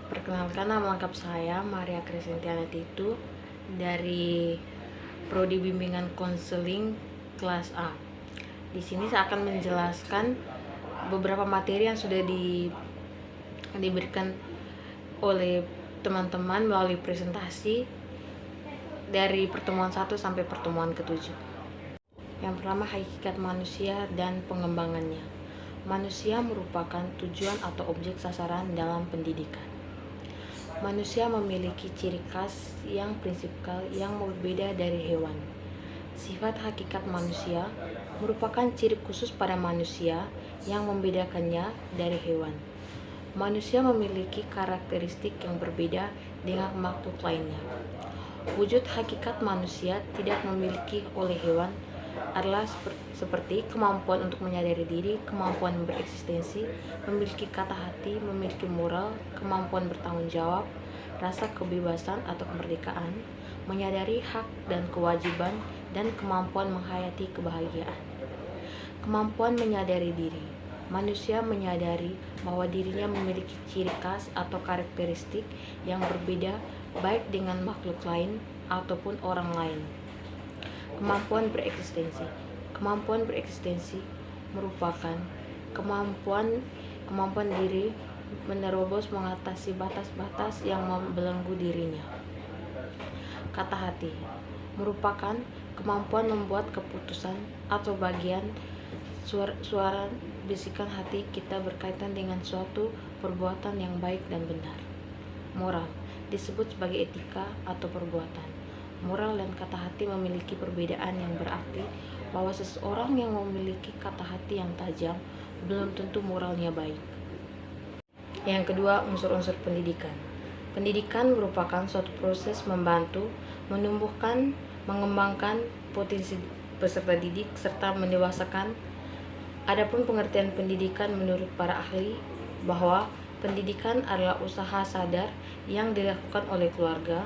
Perkenalkan, nama lengkap saya Maria Crescentiana Titu dari Prodi Bimbingan Konseling kelas A. Di sini saya akan menjelaskan beberapa materi yang sudah diberikan oleh teman-teman melalui presentasi dari pertemuan 1 sampai pertemuan ke-7. Yang pertama, hakikat manusia dan pengembangannya. Manusia merupakan tujuan atau objek sasaran dalam pendidikan. Manusia memiliki ciri khas yang prinsipal yang berbeda dari hewan. Sifat hakikat manusia merupakan ciri khusus pada manusia yang membedakannya dari hewan. Manusia memiliki karakteristik yang berbeda dengan makhluk lainnya. Wujud hakikat manusia tidak memiliki oleh hewan adalah seperti kemampuan untuk menyadari diri, kemampuan bereksistensi, memiliki kata hati, memiliki moral, kemampuan bertanggung jawab, rasa kebebasan atau kemerdekaan, menyadari hak dan kewajiban, dan kemampuan menghayati kebahagiaan. Kemampuan menyadari diri. Manusia menyadari bahwa dirinya memiliki ciri khas atau karakteristik yang berbeda baik dengan makhluk lain ataupun orang lain. Kemampuan bereksistensi. Kemampuan bereksistensi merupakan kemampuan diri menerobos mengatasi batas-batas yang membelenggu dirinya. Kata hati merupakan kemampuan membuat keputusan atau bagian suara bisikan hati kita berkaitan dengan suatu perbuatan yang baik dan benar. Moral disebut sebagai etika atau perbuatan. Moral dan kata hati memiliki perbedaan yang berarti bahwa seseorang yang memiliki kata hati yang tajam belum tentu moralnya baik. Yang kedua, unsur-unsur pendidikan. Pendidikan merupakan suatu proses membantu, menumbuhkan, mengembangkan potensi peserta didik serta mendewasakan. Adapun pengertian pendidikan menurut para ahli bahwa pendidikan adalah usaha sadar yang dilakukan oleh keluarga,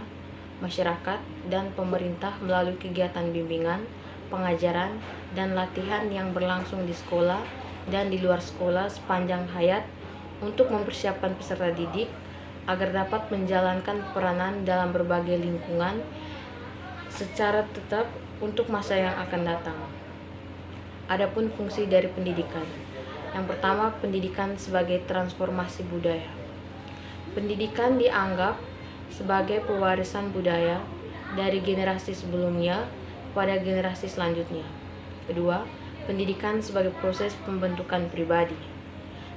masyarakat, dan pemerintah melalui kegiatan bimbingan, pengajaran, dan latihan yang berlangsung di sekolah dan di luar sekolah sepanjang hayat untuk mempersiapkan peserta didik agar dapat menjalankan peranan dalam berbagai lingkungan secara tetap untuk masa yang akan datang. Adapun fungsi dari pendidikan. Yang pertama, pendidikan sebagai transformasi budaya. Pendidikan dianggap sebagai pewarisan budaya dari generasi sebelumnya pada generasi selanjutnya. Kedua, pendidikan sebagai proses pembentukan pribadi.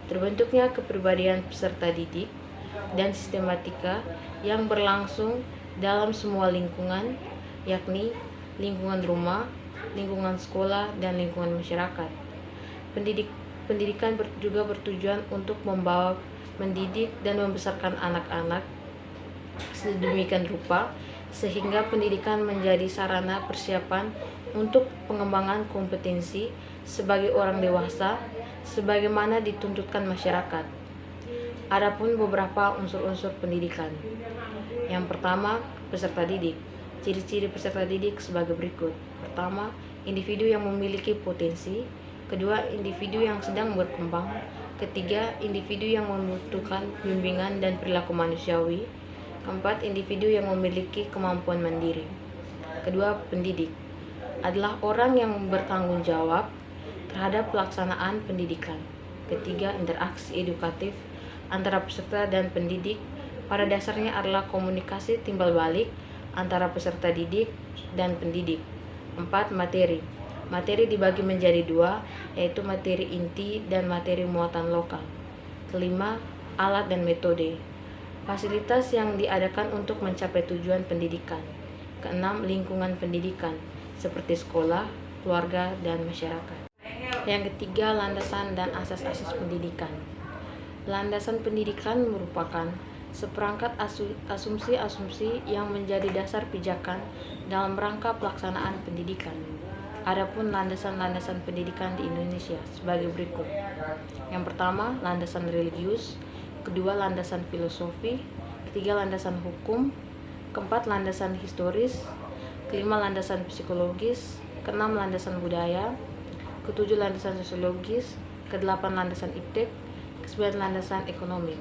Terbentuknya kepribadian peserta didik dan sistematika yang berlangsung dalam semua lingkungan, yakni lingkungan rumah, lingkungan sekolah, dan lingkungan masyarakat. Pendidikan juga bertujuan untuk membawa, mendidik, dan membesarkan anak-anak sedemikian rupa sehingga pendidikan menjadi sarana persiapan untuk pengembangan kompetensi sebagai orang dewasa sebagaimana dituntutkan masyarakat. Adapun beberapa unsur-unsur pendidikan. Yang pertama, peserta didik. Ciri-ciri peserta didik sebagai berikut. Pertama, individu yang memiliki potensi. Kedua, individu yang sedang berkembang. Ketiga, individu yang membutuhkan bimbingan dan perilaku manusiawi. Keempat, individu yang memiliki kemampuan mandiri. Kedua, pendidik adalah orang yang bertanggung jawab terhadap pelaksanaan pendidikan. Ketiga, interaksi edukatif antara peserta dan pendidik pada dasarnya adalah komunikasi timbal balik antara peserta didik dan pendidik. Empat, materi. Materi dibagi menjadi dua, yaitu materi inti dan materi muatan lokal. Kelima, alat dan metode. Fasilitas yang diadakan untuk mencapai tujuan pendidikan. Keenam, lingkungan pendidikan seperti sekolah, keluarga, dan masyarakat. Yang ketiga, landasan dan asas-asas pendidikan. Landasan pendidikan merupakan seperangkat asumsi-asumsi yang menjadi dasar pijakan dalam rangka pelaksanaan pendidikan. Adapun landasan-landasan pendidikan di Indonesia sebagai berikut. Yang pertama, landasan religius. Kedua, landasan filosofi. Ketiga, landasan hukum. Keempat, landasan historis. Kelima, landasan psikologis. Keenam, landasan budaya. Ketujuh, landasan sosiologis. Kedelapan, landasan iptek. Kesembilan, landasan ekonomi.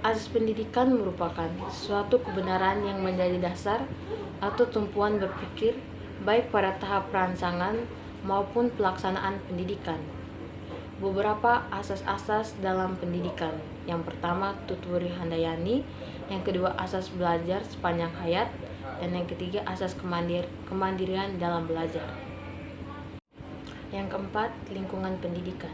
Asas pendidikan merupakan suatu kebenaran yang menjadi dasar atau tumpuan berpikir baik pada tahap perancangan maupun pelaksanaan pendidikan. Beberapa asas-asas dalam pendidikan. Yang pertama, Tutwuri Handayani. Yang kedua, asas belajar sepanjang hayat. Dan yang ketiga, asas kemandirian dalam belajar. Yang keempat, lingkungan pendidikan.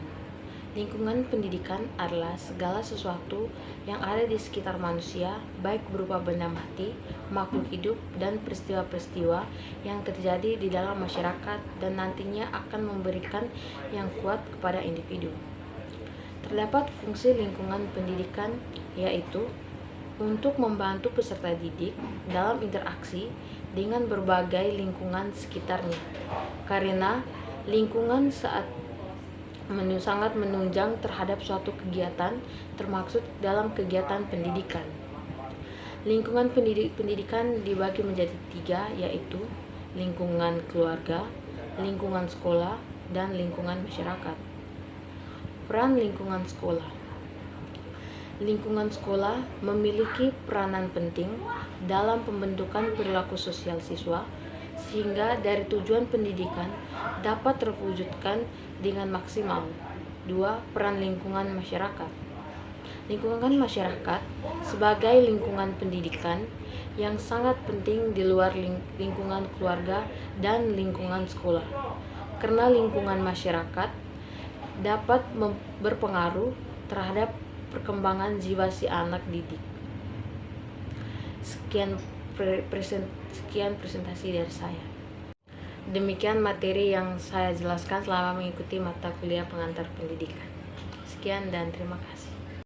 Lingkungan pendidikan adalah segala sesuatu yang ada di sekitar manusia, baik berupa benda mati, makhluk hidup, dan peristiwa-peristiwa yang terjadi di dalam masyarakat dan nantinya akan memberikan yang kuat kepada individu. Terdapat fungsi lingkungan pendidikan, yaitu untuk membantu peserta didik dalam interaksi dengan berbagai lingkungan sekitarnya, karena lingkungan sangat menunjang terhadap suatu kegiatan, termaksud dalam kegiatan pendidikan. Lingkungan pendidikan dibagi menjadi 3, yaitu lingkungan keluarga, lingkungan sekolah, dan lingkungan masyarakat. Peran lingkungan sekolah. Lingkungan sekolah memiliki peranan penting dalam pembentukan perilaku sosial siswa, sehingga dari tujuan pendidikan dapat terwujudkan dengan maksimal. 2. Peran lingkungan masyarakat. Lingkungan masyarakat sebagai lingkungan pendidikan yang sangat penting di luar lingkungan keluarga dan lingkungan sekolah, karena lingkungan masyarakat dapat berpengaruh terhadap perkembangan jiwa si anak didik. Sekian presentasi dari saya. Demikian materi yang saya jelaskan selama mengikuti mata kuliah pengantar pendidikan. Sekian dan terima kasih.